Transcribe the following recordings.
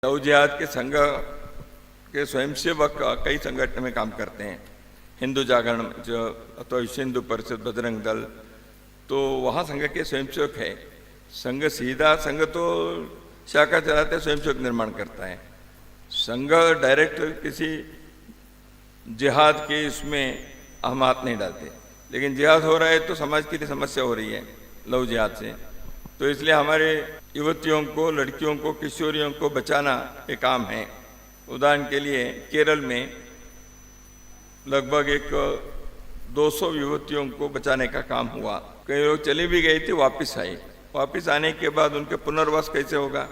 Love जिहाद के संघ के स्वयंसेवक कई संगठन में काम करते हैं, हिंदू जागरण जो अथवा विश्व हिंदू परिषद, बजरंग दल, तो वहाँ संघ के स्वयंसेवक है। संघ सीधा संघ तो शाखा चलाते स्वयंसेवक निर्माण करता है। संघ डायरेक्ट किसी जिहाद के इसमें हम हाथ नहीं डालते, लेकिन जिहाद हो रहा है तो समाज के लिए समस्या हो रही है लव जिहाद से, तो इसलिए हमारे युवतियों को, लड़कियों को, किशोरियों को बचाना एक काम है। उदाहरण के लिए केरल में लगभग 200 युवतियों को बचाने का काम हुआ। कई लोग चली भी गई थी, वापस आई। वापस आने के बाद उनके पुनर्वास कैसे होगा?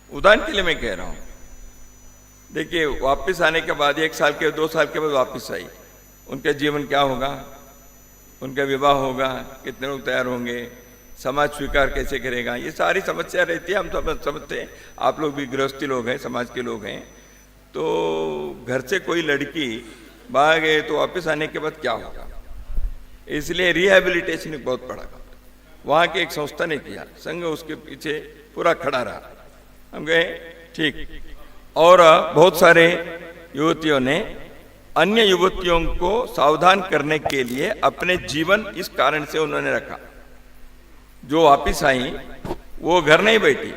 उदाहरण के लिए मैं कह रहा हूँ। देखिए, वापस आने के बाद 1 साल के 2 साल के बाद वापस आई, उनका जीवन क्या होगा? उनका विवाह होगा, कितने लोग तैयार होंगे, समाज स्वीकार कैसे करेगा? ये सारी समस्या रहती है। हम सब समझते हैं, आप लोग भी गृहस्थी लोग हैं, समाज के लोग हैं, तो घर से कोई लड़की बाहर गए तो वापस आने के बाद क्या होगा? इसलिए रिहैबिलिटेशन एक बहुत बड़ा काम वहाँ की एक संस्था ने किया, संघ उसके पीछे पूरा खड़ा रहा। हम गए ठीक, और बहुत सारे युवतियों ने अन्य युवतियों को सावधान करने के लिए अपने जीवन इस कारण से उन्होंने रखा। जो वापिस आई वो घर नहीं बैठी,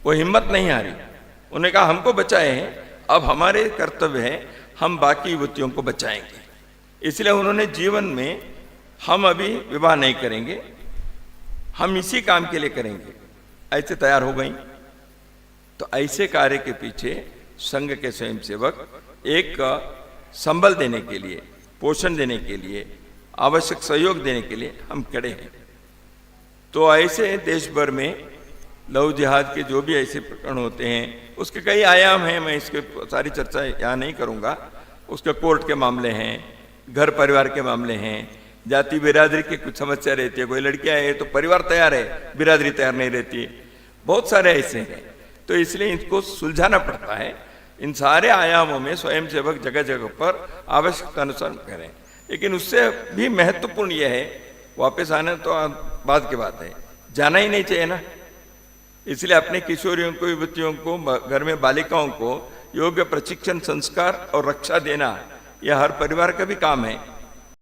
वो हिम्मत नहीं हारी। उन्होंने कहा हमको बचाए हैं, अब हमारे कर्तव्य है हम बाकी युवतियों को बचाएंगे। इसलिए उन्होंने जीवन में हम अभी विवाह नहीं करेंगे, हम इसी काम के लिए करेंगे, ऐसे तैयार हो गई। तो ऐसे कार्य के पीछे संघ के स्वयंसेवक एक संबल देने के लिए, पोषण देने के लिए, आवश्यक सहयोग देने के लिए हम खड़े हैं। तो ऐसे देश भर में लव जिहाद के जो भी ऐसे प्रकरण होते हैं, उसके कई आयाम हैं, मैं इसके सारी चर्चा यहाँ नहीं करूँगा। उसके कोर्ट के मामले हैं, घर परिवार के मामले हैं, जाति बिरादरी की कुछ समस्या रहती है। कोई लड़कियाँ है तो परिवार तैयार है, बिरादरी तैयार नहीं रहती, बहुत सारे ऐसे हैं। तो इसलिए इनको सुलझाना पड़ता है। इन सारे आयामों में स्वयंसेवक जगह जगह पर आवश्यकता अनुसार करें, लेकिन उससे भी महत्वपूर्ण यह है, वापस आना तो बाद की बात है, जाना ही नहीं चाहिए ना। इसलिए अपने किशोरियों को, युवतियों को, घर में बालिकाओं को योग्य प्रशिक्षण, संस्कार और रक्षा देना यह हर परिवार का भी काम है।